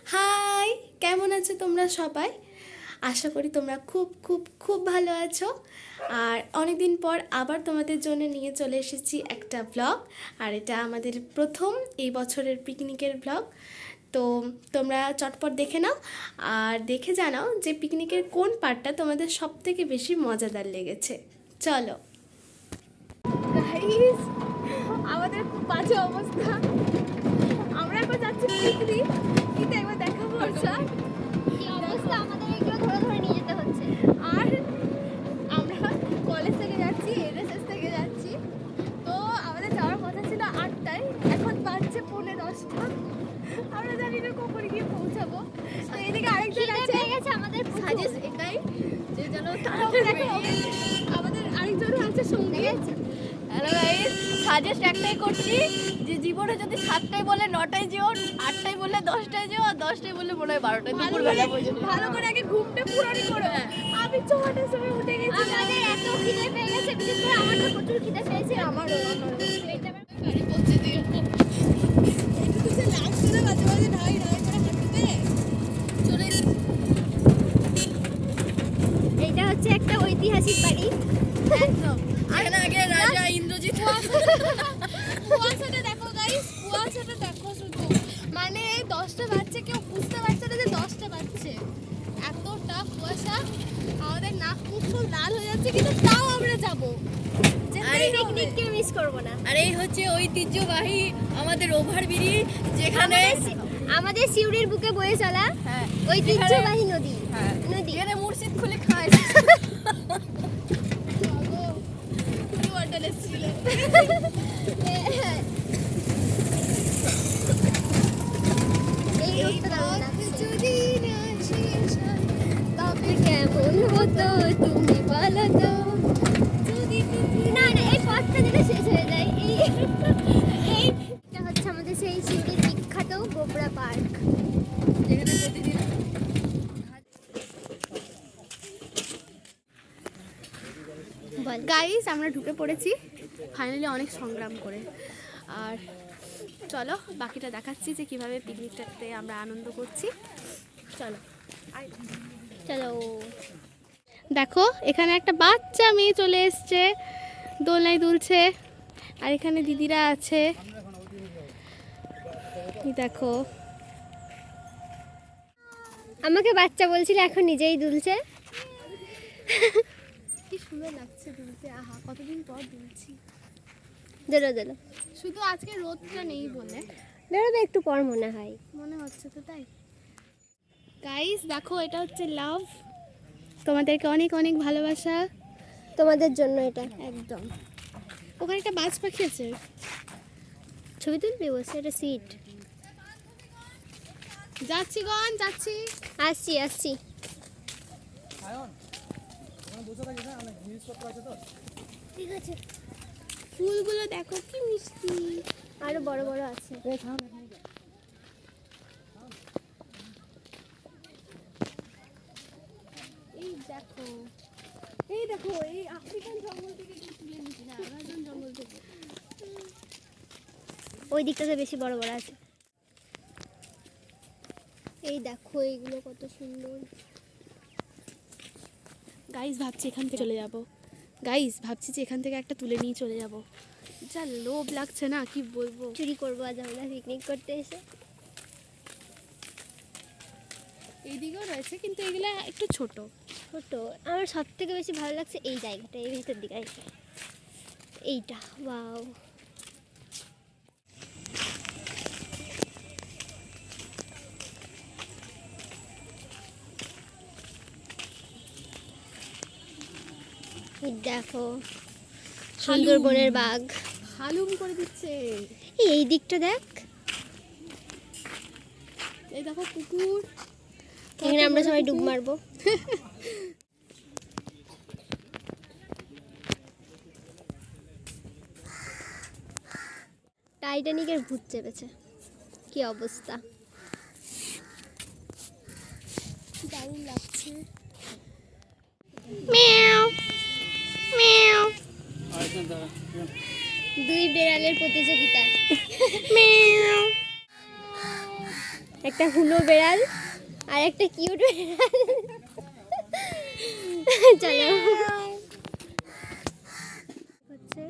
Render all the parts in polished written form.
High, কেমন আছো তোমরা সবাই? আশা করি তোমরা খুব খুব খুব ভালো আছো। আর অনেকদিন পর আবার তোমাদের জন্য নিয়ে চলে এসেছি একটা ব্লগ। আর এটা আমাদের প্রথম এই বছরের পিকনিকের ব্লগ। তো তোমরা চটপট দেখে নাও আর দেখে জানাও যে পিকনিকের কোন পার্টটা তোমাদের সব থেকে বেশি মজাদার লেগেছে। চলো। গাইস, আমাদের খুব বাজে অবস্থা। আমরা একবার যাচ্ছি পিকনিক, কিন্তু একবার দেখাবো স্যার কি অবস্থা, আমাদের এগুলো ধরে ধরে নিয়ে যেতে হচ্ছে। আর আমরা কলেজ থেকে যাচ্ছি, এনএসএস থেকে যাচ্ছি। তো আমাদের যাওয়ার কথা ছিল 8টায়, এখন বাজছে 9:45। আমরা জানি না কখন গিয়ে পৌঁছাবো। তো এদিকে আরেকজন আছে, পেয়ে গেছে আমাদের সাজেস এটাই যে যেন তাড়াতাড়ি আমাদের আরেকজনও আছে সঙ্গে। হ্যালো গাইস, সাজেস্ট একটাই করছি যে জীবনে যদি 7টায় বলে 9টায় যেও, 8টায় বলে 10টায় যেও, আর 10টায় বলে মনে হয় 12টায় দুপুরবেলা পর্যন্ত। ভালো করে আগে ঘুমটা পুরানি করো। আমি 6টার সময় উঠে গেছি। আমাদের এত খিদে পেয়ে গেছে, বিশেষ করে আমার তো প্রচুর খিদে পেয়েছে। আমারও গাড়ি পৌঁছে দিও। একটু তো সে লাগছে না, মাঝে মাঝে ঢাই ঢাই করে হাঁটতে চলে এসেছি। এইটা হচ্ছে একটা ঐতিহাসিক বাড়ি। একদম এখানে আগে রাজা ইন্দ্রজিৎ। কুয়াশাটা দেখো গাইস, কুয়াশাটা দেখো শুধু। মানে 10টা বাজছে, কেউ বুঝতে পারছে না যে 10টা বাজছে। এতটা কুয়াশা, আমাদের নাক মুখ সব লাল হয়ে যাচ্ছে, কিন্তু তাও আমরা যাবো। আরে পিকনিককে মিস করব না। আর এই হচ্ছে ঐতিহ্যবাহী আমাদের ওভারব্রিজ, যেখানে আমাদের সিউড়ির বুকে বয়ে চলা হ্যাঁ ঐতিহ্যবাহী নদী। হ্যাঁ নদী। এখানে মুর্শিদ খুলে খায়। এই রোডটা দারুণ লাগছে। তবে কেমন হতো তুমি বলো তো। না না, এই পথটা যেন শেষ হয়ে যায়। এইটা হচ্ছে আমাদের সেই সিউড়ির বিখ্যাত গোবরা পার্ক। যেখানে প্রতিদিন বল। গাইস, আমরা ঢুকে পড়েছি ফাইনালি অনেক সংগ্রাম করে। আর চলো বাকিটা দেখাচ্ছি যে কিভাবে পিকনিকটাতে আমরা আনন্দ করছি। চলো। চলো। দেখো, এখানে একটা বাচ্চা মেয়ে চলে এসছে, দোলনায় দুলছে। আর এখানে দিদিরা আছে, এই দেখো। আমাকে বাচ্চা বলছিল, এখন নিজেই দুলছে। কি সুন্দর লাগছে দুলতে, আহা কতদিন পর দুলছি। দোলো দোলো। শুধু আজকে রোদটা নেই বলে বেরোবে একটু পর মনে হয়। মনে হচ্ছে তো তাই। গাইস দেখো, এটা হচ্ছে লাভ। তোমাদেরকে অনেক অনেক ভালোবাসা। তোমাদের জন্য এটা। একদম। ওখানে একটা বাজ পাখি আছে। ছবি তুলবি? বসে এটা সিট। যাচ্ছি গন, যাচ্ছি। আসছি আসছি। ঠিক আছে। ফুলগুলো দেখো কি মিষ্টি। আরো বড় বড় আছে। এই দেখো, এই দেখো, এই আফ্রিকান জঙ্গল থেকে এগুলো তুলে নিচ্ছি না, আমাজন জঙ্গল থেকে। ওই দিকটাতে বেশি বড় বড় আছে। এই দেখো এইগুলো কত সুন্দর। গাইস ভাবছি এখান থেকে চলে যাব। গাইস ভাবছি যে এখান থেকে একটা তুলে নিয়ে চলে যাব। যা লোভ লাগছে না, কি বলবো। চুরি করবো আজ আমরা পিকনিক করতে এসে। এইদিকেও রয়েছে, কিন্তু এগুলা একটু ছোট। ছোট। আমার সব থেকে বেশি ভালো লাগছে এই জায়গাটা, এই ভেতর দিকে আছে এইটা। ওয়াও। এই দেখো সুন্দরবনের বাঘ। হালুম করে দিচ্ছে। এই দিকটা দেখ, এই দেখো পুকুর। এখানে আমরা সবাই ডুব মারবো। টাইটানিকের ভূত চেপেছে, কি অবস্থা। দারুণ লাগছে। মিয়াও মিয়াও। দুই বেড়ালের প্রতিযোগিতা। মিয়াও। একটা হুলো বেড়াল আর একটা কিউট বেড়াল। চলো হচ্ছে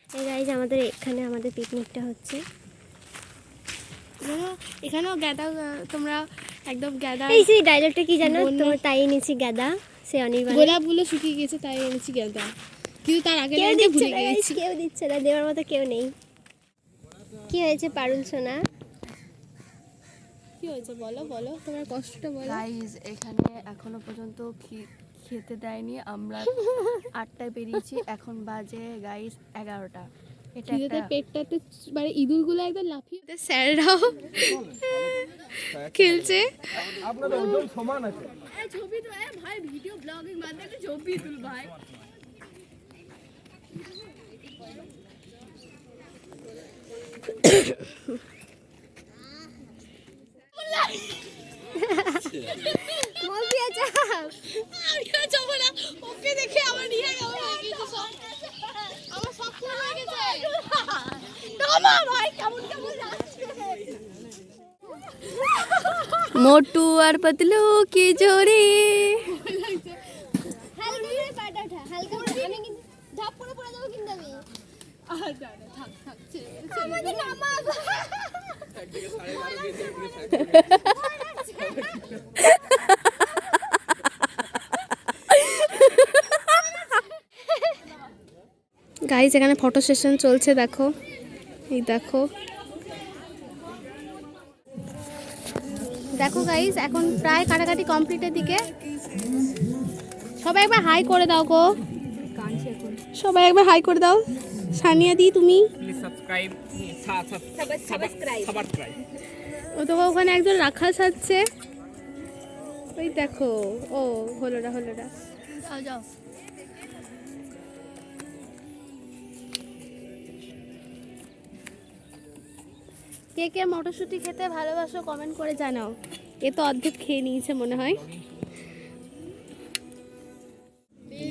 এই গাইজ আমাদের এখানে আমাদের পিকনিকটা হচ্ছে। এখানেও গ্যাদা, তোমরা একদম গ্যাদা। এই সেই ডায়লগটা কি জানো বন্যা- তোমার? তাই এনেছি গাদা, সে অনির্বাণ। গোলাপগুলো শুকিয়ে গেছে তাই এনেছি গ্যাদা, কিন্তু তার আগে কেউ লাইনটা দিচ্ছে ভুলে না guys, গেছি। কেউ দিচ্ছে না, দেওয়ার মতো কেউ নেই। কি হয়েছে পারুল সোনা? কি হয়েছে বলো বলো, তোমার কষ্টটা বলো। গাইজ এখানে এখনো পর্যন্ত খেতে দেয়নি। আমরা 8টায় বেরিয়েছি, এখন বাজে গাইজ 11টা। এটা খিদেতে একটা পেটটাতে মানে ইঁদুরগুলো একদম লাফিয়ে স্যাররাও খেলছে। আপনাদের ওজন সমান আছে। ছবি তো ভাই, ভিডিও ব্লগিং বাদ দিয়ে ছবি তুল ভাই। মলপিয়া চাপ। আমিও যাবো না, ওকে দেখে আমার নিয়ে গেল আমার সব ফুল হয়ে গেছে। তোমা ভাই কেমন কেমন লাগছে। মোটু আর পতলু কি জোড়ি। হালকা করে পাটা ওঠা, হালকা করে। আমি কিন্তু ধাপ করে পড়ে যাবো কিন্তু আমি। আমাদের নামাবো। গাইজ এখানে ফটো সেশন চলছে, দেখো এই দেখো দেখো গাইজ, এখন প্রায় কাটাকাটি কমপ্লিটের দিকে। সবাই একবার হাই করে দাও গো, সবাই একবার হাই করে দাও। সানিয়া দি তুমি, প্লিজ সাবস্ক্রাইব। সাবস্ক্রাইব। ও তো ওখানে একজন রাখাল সাজছে, ওই দেখো। ও হলো না হলো না। যাও যাও। কে কে মটরশুঁটি খেতে ভালোবাসো কমেন্ট করে জানাও। এ তো অর্ধেক খেয়ে নিয়েছে মনে হয়।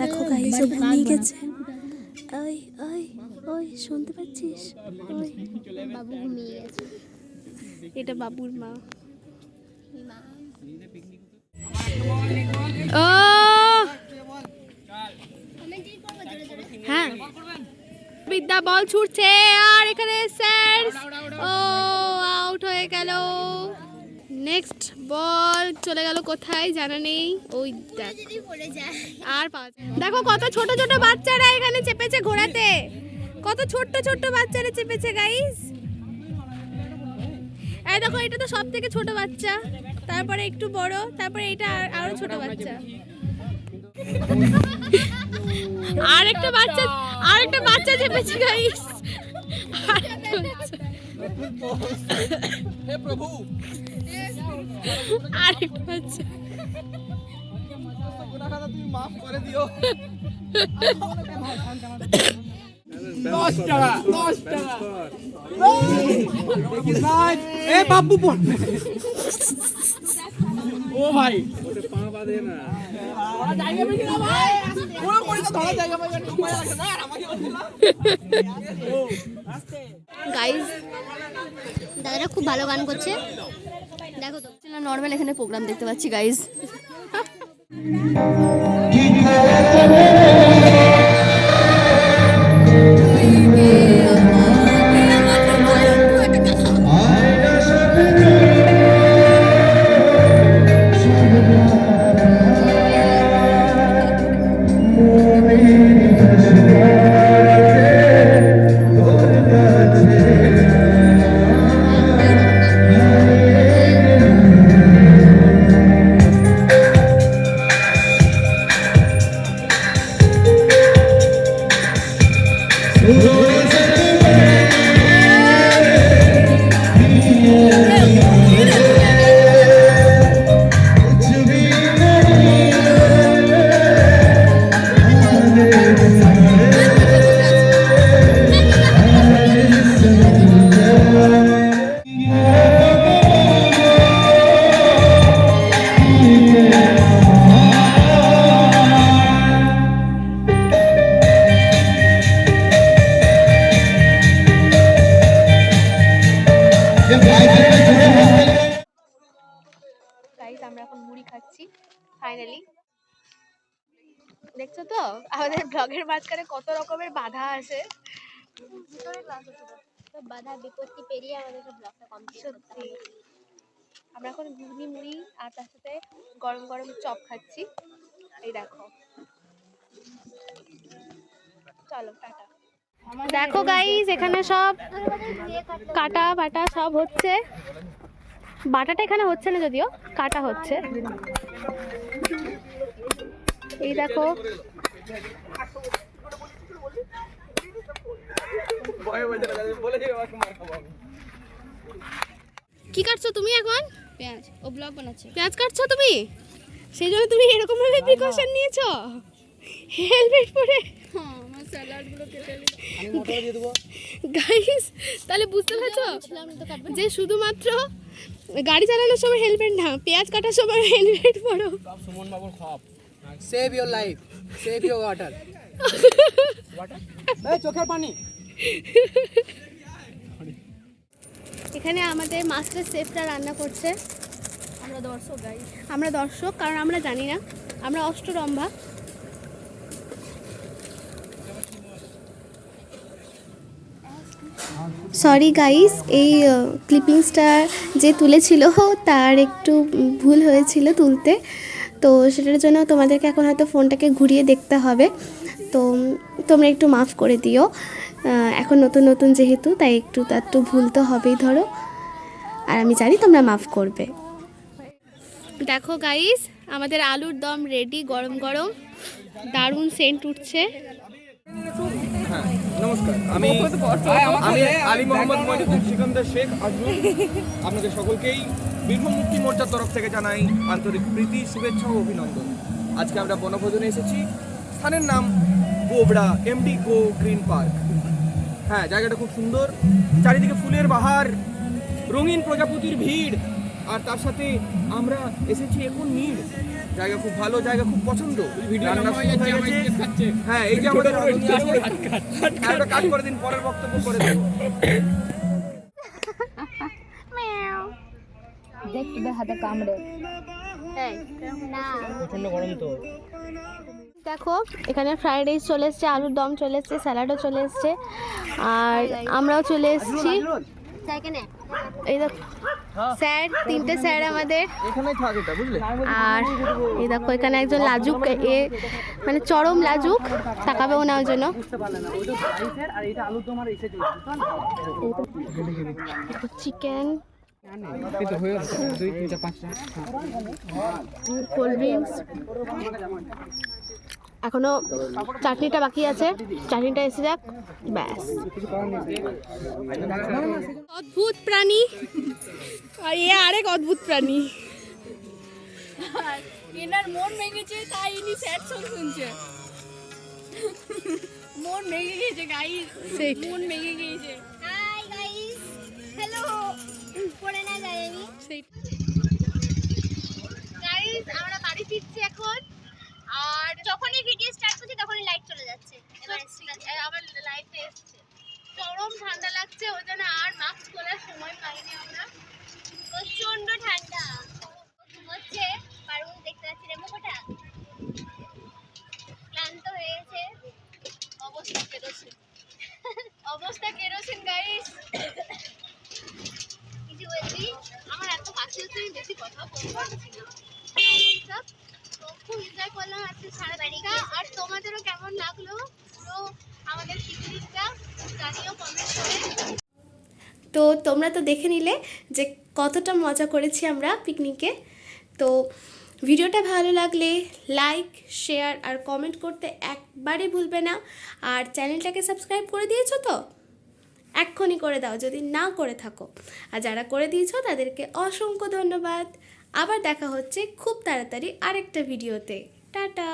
দেখো গাইস, ও ঘুমিয়ে গেছে। ওই ওই ওই শুনতে পাচ্ছিস? ওই বাবু ঘুমিয়ে গেছে। এটা বাবুর মা। ও হ্যাঁ, বিদ্যা বল ছুটছে আর এখানে স্যার ও আউট হয়ে গেল। নেক্সট বল চলে গেল কোথায় জানা নেই। ওই দেখ যদি পড়ে যায়। আর পাওয়া যায় না। দেখো কত ছোট ছোট বাচ্চারা এখানে চেপেছে ঘোড়াতে, কত ছোট্ট ছোট্ট বাচ্চারা চেপেছে গাইস। এই দেখো, এটা তো সব থেকে ছোট বাচ্চা, তারপরে একটু বড়, তারপরে এটা আরো ছোট বাচ্চা। আরেকটা বাচ্চা চেপেছে গাইস। হে প্রভু, আরেকটা বাচ্চা। গুনাহগার তুমি মাফ করে দিও। 10 টাকা 10 টাকা। দেখিস ভাই, এ বাবু পড়বে। ও ভাই ওতে পা বাঁধে না, ওরা জায়গা পেয়ে না ভাই। ওরা কই তো ধরা জায়গা পাবে না, মজা লাগছে না। আর আমাকে বলছিলা ও আস্তে গাইস দাদারা খুব ভালো গান করছে, দেখো তো। নর্মাল এখানে প্রোগ্রাম দেখতে পাচ্ছি গাইজ। খাচ্ছি ফাইনালি। দেখছো তো আমাদের ব্লগের মাঝখানে কত রকমের বাধা আছে। তো বাধা বিপত্তি পেরিয়ে আমাদের ব্লগটা কমপ্লিট করতে হবে। আমরা এখন ঘুগনি মুড়ি আর তার সাথে গরম গরম চপ খাচ্ছি। এই দেখো, চলো টাটা। দেখো গাইস, এখানে সব কাটা বাটা সব হচ্ছে। বাটাটা এখানে হচ্ছে না, যদিও কাটা হচ্ছে। এই দেখো, কি কাটছো তুমি এখন? পেঁয়াজ ও ব্লগ বানাচ্ছে। পেঁয়াজ কাটছো তুমি, সেই জন্য তুমি এরকম ভাবে প্রিকশন নিয়েছো, হেলমেট পরে। আমার স্যালাডগুলো কেটে আমি মোটর দিয়ে দেবো। গাইস তাহলে বুঝতে পারছো তো কাটবে। যে শুধুমাত্র গাড়ি চালানোর সময় হেলমেট না, পেঁয়াজ কাটার সময় হেলমেট পরো। সব সুমন বাবুর খপ। Save your life, save your water. Water এই চোখের পানি। এখানে আমাদের মাস্টার শেফরা রান্না করছে। আমরা দর্শক গাইস। আমরা দর্শক, কারণ আমরা জানি না, আমরা অষ্টরম্ভা। সরি গাইস, এই ক্লিপিংসটা যে তুলেছিল তার একটু ভুল হয়েছিল তুলতে, তো সেটার জন্য তোমাদেরকে এখন হয়তো ফোনটাকে ঘুরিয়ে দেখতে হবে। তো তোমরা একটু মাফ করে দিও, এখন নতুন নতুন যেহেতু, তাই একটু ভুল তো হবেই ধরো, আর আমি জানি তোমরা মাফ করবে। দেখো গাইস, আমাদের আলুর দম রেডি, গরম গরম, দারুণ সেন্ট উঠছে। নমস্কার, আমি আলী মোহাম্মদ মনিরুদ্দিন সিকান্দার শেখ আজরুল। আপনাদের সকলকেই বীরভূম মুক্তি মোর্চার তরফ থেকে জানাই আন্তরিক প্রীতি, শুভেচ্ছা ও অভিনন্দন। আজকে আমরা বনভোজনে এসেছি। স্থানের নাম গোবড়া, এমডি গো গ্রিন পার্ক। হ্যাঁ, জায়গাটা খুব সুন্দর, চারিদিকে ফুলের বাহার, রঙিন প্রজাপতির ভিড়, আর তার সাথে আমরা এসেছি এখন নীড়। জায়গা খুব ভালো, জায়গা খুব পছন্দ। রান্না শুরু হয়ে গেছে। হ্যাঁ, এই যে আমাদের রাঁধুনি আছে, একটা কাজ করে দিন, পরের বক্তব্য করে দেবো। দেখ তোদের হাতে কামড়ে। না প্রচন্ড গরম তো। দেখো এখানে ফ্রাইড রাইস চলে এসছে, আলুর দম চলে এসছে, স্যালাডও চলে এসছে, আর আমরাও চলে এসেছি। সেখানে এই দেখো স্যার, তিনটে স্যার আমাদের। এখানেই থাক এটা, বুঝলে? আর এই দেখো এখানে একজন লাজুক, মানে চরম লাজুক, তাকাবেও না ওই জন্য। বুঝতে পারলে না, ওই তো রাইসের আর এটা আলুর দম আর এসে চিকেন, এই তো হয়ে গেল 2 3 4 5টা। কোল্ড ড্রিঙ্কস, এখনো চাটনিটা বাকি আছে, চাটনিটা এসে যাক, ব্যাস। অদ্ভুত প্রাণী, আর এ আরেক অদ্ভুত প্রাণী। এনার মন ভেঙেছে, তাই ইনি স্যাড সং শুনছে। মন ভেঙে গেছে গাইস, মন ভেঙে গিয়েছে। হাই গাইস, হ্যালো, পড়ে না যাই আমি। গাইস আমরা বাড়ি ফিরছি এখন, আর যখনই ভিডিও স্টার্ট করছি তখনই লাইট চলে যাচ্ছে। এবার আবার লাইফে এসছে, চরম ঠান্ডা লাগছে, ওই জন্য আর মাস্ক খোলার সময় পাইনি আমরা। প্রচন্ড ঠান্ডা হচ্ছে, পারুল দেখতে পাচ্ছি রে মুখটা ক্লান্ত হয়ে গেছে। অবস্থা কেরোসিন, অবস্থা কেরোসিন গাইস। কিছু বলবি? আমার এত কাছে হচ্ছে, আমি বেশি কথা বলতে পারছি না। অবস্থা তো খুব এনজয় করলাম আজকে সারা দিনটা। আর তোমাদেরও কেমন লাগলো পুরো আমাদের পিকনিকটা জানিও কমেন্ট করে। তো তোমরা তো দেখে নিলে যে কতটা মজা করেছি আমরা পিকনিকে। তো ভিডিওটা ভালো লাগলে লাইক, শেয়ার আর কমেন্ট করতে একবারে ভুলবে না। আর চ্যানেলটাকে সাবস্ক্রাইব করে দিয়েছো তো? এক্ষুনি করে দাও যদি না করে থাকো। আর যারা করে দিয়েছো তাদেরকে অসংখ্য ধন্যবাদ। আবার দেখা হচ্ছে খুব তাড়াতাড়ি আরেকটা ভিডিওতে। টাটা।